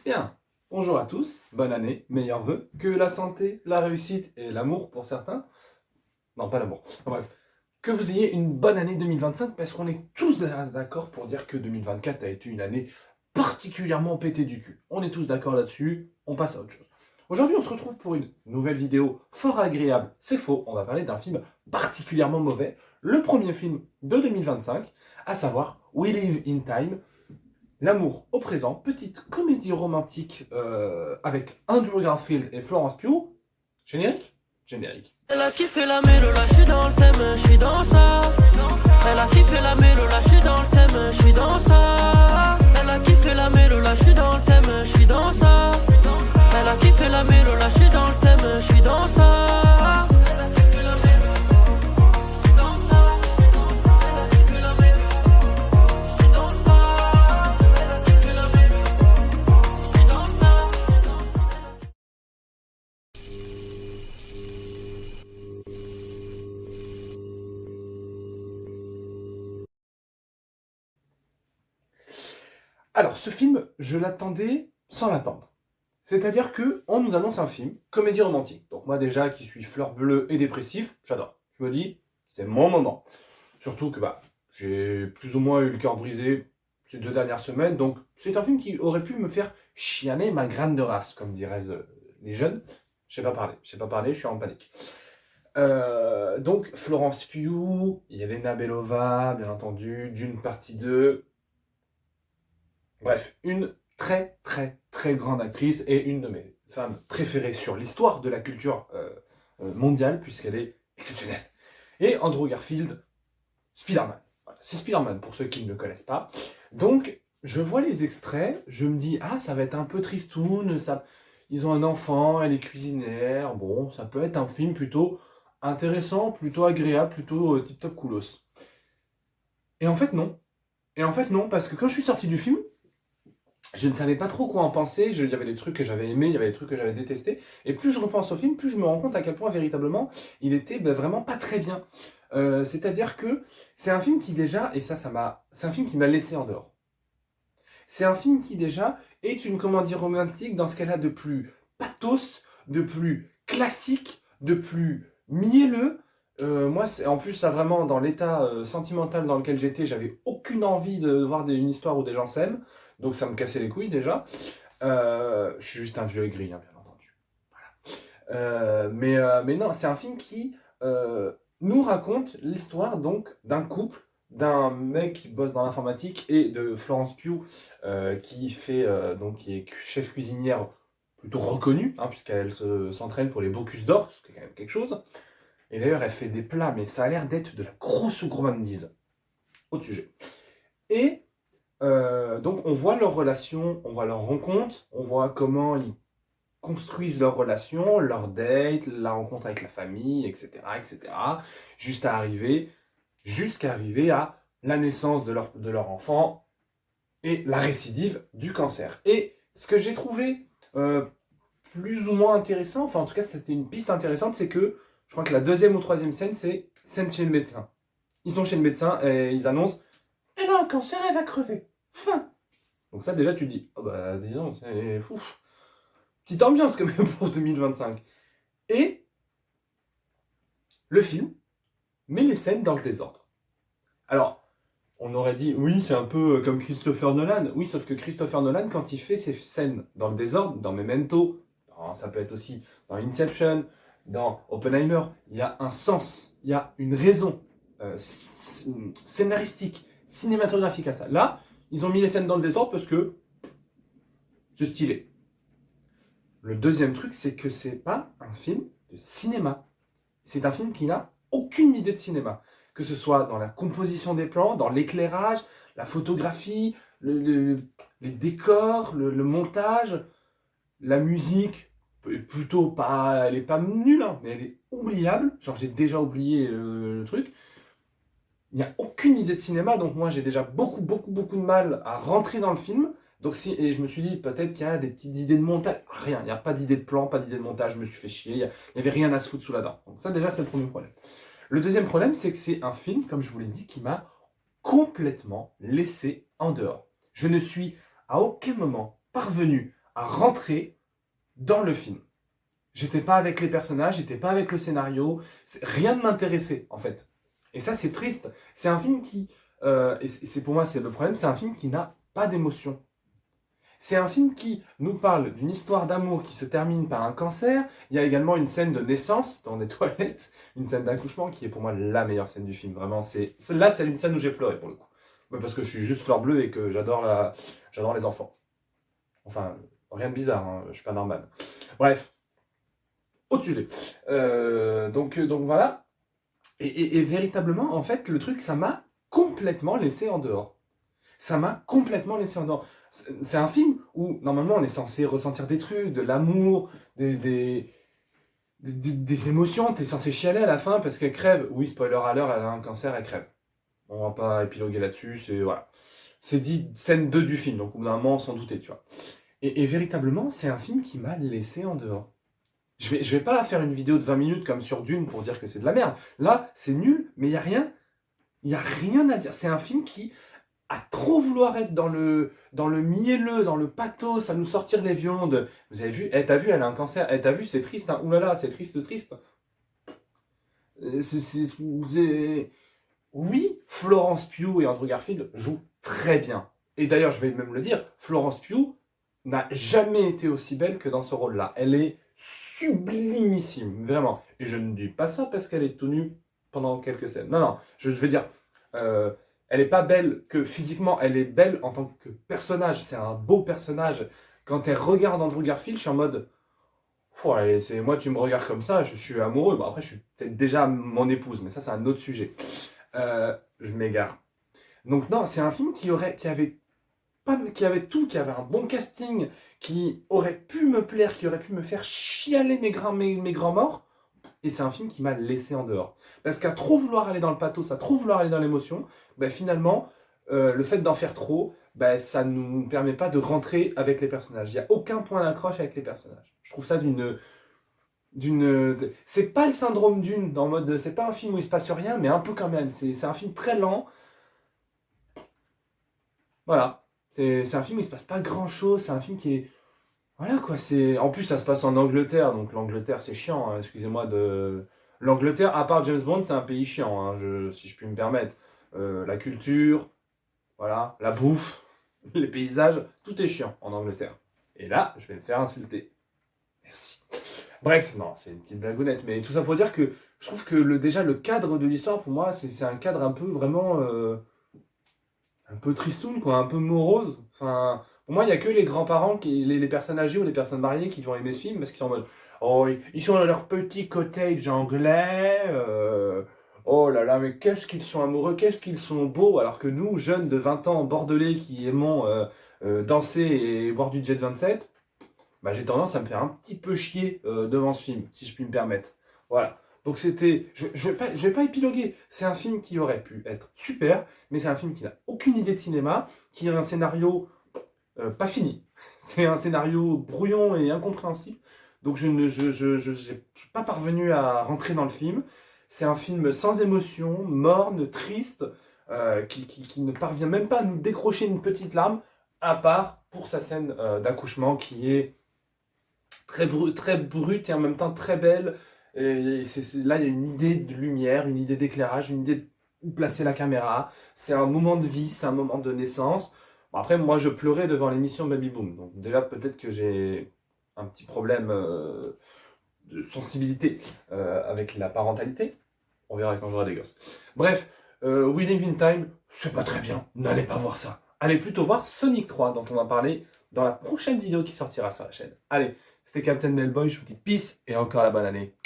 Bien, bonjour à tous, bonne année, meilleurs vœux, que la santé, la réussite et l'amour pour certains, non pas l'amour, enfin, bref, que vous ayez une bonne année 2025 parce qu'on est tous d'accord pour dire que 2024 a été une année particulièrement pétée du cul. On est tous d'accord là-dessus, on passe à autre chose. Aujourd'hui on se retrouve pour une nouvelle vidéo fort agréable, c'est faux, on va parler d'un film particulièrement mauvais, le premier film de 2025, à savoir We Live in Time. L'amour au présent, petite comédie romantique avec Andrew Garfield et Florence Pugh. Générique. Générique. Elle a kiffé la mélo, là je suis dans le thème, je suis dans ça. Elle a kiffé la mélo, là je suis dans le thème, je suis dans ça. Elle a kiffé la mélo, là je suis dans le thème, je suis dans ça. Elle a kiffé la mélo, là je suis dans le thème, je suis dans ça. Elle a kiffé la mélo, je suis dans ça. Elle a kiffé la mélo, je suis dans ça. Elle a kiffé la mélo, je suis dans ça. Alors, ce film, je l'attendais sans l'attendre. C'est-à-dire que on nous annonce un film, comédie romantique. Donc moi déjà, qui suis fleur bleue et dépressif, j'adore. Je me dis, c'est mon moment. Surtout que j'ai plus ou moins eu le cœur brisé ces 2 dernières semaines, donc c'est un film qui aurait pu me faire chianer ma graine de race, comme diraient les jeunes. Je sais pas parler, je suis en panique. Donc Florence Pugh, Yelena Belova, bien entendu, d'une partie 2. Bref, une très très très grande actrice et une de mes femmes préférées sur l'histoire de la culture mondiale, puisqu'elle est exceptionnelle. Et Andrew Garfield, Spider-Man. Voilà, c'est Spider-Man pour ceux qui ne le connaissent pas. Donc, je vois les extraits, je me dis, ah, ça va être un peu tristoun, ça... ils ont un enfant, elle est cuisinière, bon, ça peut être un film plutôt intéressant, plutôt agréable, plutôt tip-top coolos. Et en fait, non. Et en fait, non, parce que quand je suis sorti du film, je ne savais pas trop quoi en penser, il y avait des trucs que j'avais aimés, il y avait des trucs que j'avais détestés, et plus je repense au film, plus je me rends compte à quel point véritablement il était vraiment pas très bien. C'est-à-dire que c'est un film qui déjà, et c'est un film qui m'a laissé en dehors. C'est un film qui déjà est une comédie romantique dans ce qu'elle a de plus pathos, de plus classique, de plus mielleux. Moi, en plus, ça vraiment, dans l'état sentimental dans lequel j'étais, j'avais aucune envie de voir une histoire où des gens s'aiment. Donc ça me cassait les couilles déjà. Je suis juste un vieux aigri, hein, bien entendu. Mais non, c'est un film qui nous raconte l'histoire donc d'un couple, d'un mec qui bosse dans l'informatique et de Florence Pugh qui est chef cuisinière plutôt reconnue, hein, puisqu'elle s'entraîne pour les Bocuse d'Or, ce qui est quand même quelque chose. Et d'ailleurs, elle fait des plats, mais ça a l'air d'être de la grosse gourmandise. Autre sujet. Et donc on voit leur relation, on voit leur rencontre, on voit comment ils construisent leur relation, leur date, la rencontre avec la famille, etc., etc., jusqu'à arriver à la naissance de leur enfant et la récidive du cancer. Et ce que j'ai trouvé plus ou moins intéressant, enfin en tout cas c'était une piste intéressante, c'est que je crois que la deuxième ou troisième scène, c'est scène chez le médecin. Ils sont chez le médecin et ils annoncent « Elle a un cancer, elle va crever. Fin !» Donc ça déjà tu te dis « Oh bah dis donc, c'est fou. » Petite ambiance quand même pour 2025. Et le film met les scènes dans le désordre. Alors, on aurait dit, oui, c'est un peu comme Christopher Nolan. Oui, sauf que Christopher Nolan, quand il fait ses scènes dans le désordre, dans Memento, ça peut être aussi dans Inception, dans Oppenheimer, il y a un sens, il y a une raison scénaristique, cinématographique à ça. Là, ils ont mis les scènes dans le désordre parce que c'est stylé. Le deuxième truc, c'est que c'est pas un film de cinéma. C'est un film qui n'a aucune idée de cinéma. Que ce soit dans la composition des plans, dans l'éclairage, la photographie, les décors, le montage, la musique, plutôt pas, elle est pas nulle, hein, mais elle est oubliable. Genre j'ai déjà oublié le truc. Il n'y a aucune idée de cinéma, donc moi j'ai déjà beaucoup de mal à rentrer dans le film. Donc et je me suis dit peut-être qu'il y a des petites idées de montage. Rien, il n'y a pas d'idée de plan, pas d'idée de montage, je me suis fait chier, il n'y avait rien à se foutre sous la dent. Donc ça déjà c'est le premier problème. Le deuxième problème, c'est que c'est un film, comme je vous l'ai dit, qui m'a complètement laissé en dehors. Je ne suis à aucun moment parvenu à rentrer dans le film. J'étais pas avec les personnages, j'étais pas avec le scénario, rien ne m'intéressait en fait. Et ça c'est triste. C'est un film qui, et c'est pour moi c'est le problème, c'est un film qui n'a pas d'émotion. C'est un film qui nous parle d'une histoire d'amour qui se termine par un cancer. Il y a également une scène de naissance dans des toilettes, une scène d'accouchement qui est pour moi la meilleure scène du film. Vraiment, celle-là, c'est une scène où j'ai pleuré pour le coup. Mais parce que je suis juste fleur bleue et que j'adore les enfants. Enfin, rien de bizarre, hein, je suis pas normal. Bref, autre sujet. Donc voilà. Et véritablement, en fait, le truc, ça m'a complètement laissé en dehors. Ça m'a complètement laissé en dehors. C'est un film où, normalement, on est censé ressentir des trucs, de l'amour, des émotions. T'es censé chialer à la fin parce qu'elle crève. Oui, spoiler alert, elle a un cancer, elle crève. On va pas épiloguer là-dessus, voilà. C'est dit scène 2 du film, donc au bout d'un moment, sans douter, tu vois. Et véritablement, c'est un film qui m'a laissé en dehors. Je vais pas faire une vidéo de 20 minutes comme sur Dune pour dire que c'est de la merde. Là, c'est nul, mais il y a rien à dire. C'est un film qui à trop vouloir être dans le mielleux, dans le pathos, à nous sortir les violons de... Vous avez vu, t'as vu, elle a un cancer, t'as vu, c'est triste, hein. Oulala, c'est triste. Oui, Florence Pugh et Andrew Garfield jouent très bien. Et d'ailleurs, je vais même le dire, Florence Pugh n'a jamais été aussi belle que dans ce rôle-là. Elle est sublimissime, vraiment. Et je ne dis pas ça parce qu'elle est tout nue pendant quelques scènes. Non, je veux dire... elle n'est pas belle que physiquement, elle est belle en tant que personnage. C'est un beau personnage. Quand elle regarde Andrew Garfield, je suis en mode... Ouais, moi, tu me regardes comme ça, je suis amoureux. Bon, après, c'est déjà mon épouse, mais ça, c'est un autre sujet. Je m'égare. Donc non, c'est un film qui avait tout, qui avait un bon casting, qui aurait pu me plaire, qui aurait pu me faire chialer mes grands morts. Et c'est un film qui m'a laissé en dehors. Parce qu'à trop vouloir aller dans le pathos, à trop vouloir aller dans l'émotion, finalement, le fait d'en faire trop, ça ne nous permet pas de rentrer avec les personnages. Il n'y a aucun point d'accroche avec les personnages. Je trouve ça c'est pas le syndrome Dune, dans le mode, c'est pas un film où il se passe rien, mais un peu quand même. C'est un film très lent. Voilà. C'est un film où il se passe pas grand chose, c'est un film qui est... Voilà quoi, en plus ça se passe en Angleterre, donc l'Angleterre c'est chiant, hein, excusez-moi de... L'Angleterre, à part James Bond, c'est un pays chiant, hein, si je puis me permettre. La culture, voilà, la bouffe, les paysages, tout est chiant en Angleterre. Et là, je vais me faire insulter. Merci. Bref, non, c'est une petite blagounette, mais tout ça pour dire que je trouve que déjà le cadre de l'histoire, pour moi, c'est un cadre un peu vraiment... un peu tristoun, quoi, un peu morose. Enfin, pour moi, il n'y a que les grands-parents, les personnes âgées ou les personnes mariées qui vont aimer ce film parce qu'ils sont en mode oh, ils sont dans leur petit cottage anglais. Oh là là, mais qu'est-ce qu'ils sont amoureux, qu'est-ce qu'ils sont beaux. Alors que nous, jeunes de 20 ans, bordelais, qui aimons danser et boire du Jet 27, j'ai tendance à me faire un petit peu chier devant ce film, si je puis me permettre. Voilà. Donc c'était... Je vais pas épiloguer. C'est un film qui aurait pu être super, mais c'est un film qui n'a aucune idée de cinéma, qui a un scénario pas fini. C'est un scénario brouillon et incompréhensible. Donc je n'ai pas parvenu à rentrer dans le film. C'est un film sans émotion, morne, triste, qui ne parvient même pas à nous décrocher une petite larme, à part pour sa scène d'accouchement qui est très brute et en même temps très belle. Et là, il y a une idée de lumière, une idée d'éclairage, une idée de où placer la caméra. C'est un moment de vie, c'est un moment de naissance. Bon, après, moi, je pleurais devant l'émission Baby Boom. Donc déjà, peut-être que j'ai un petit problème de sensibilité avec la parentalité. On verra quand j'aurai des gosses. Bref, We Live in Time, c'est pas très bien. N'allez pas voir ça. Allez plutôt voir Sonic 3, dont on va parler dans la prochaine vidéo qui sortira sur la chaîne. Allez, c'était Captain Melboy, je vous dis peace et encore la bonne année.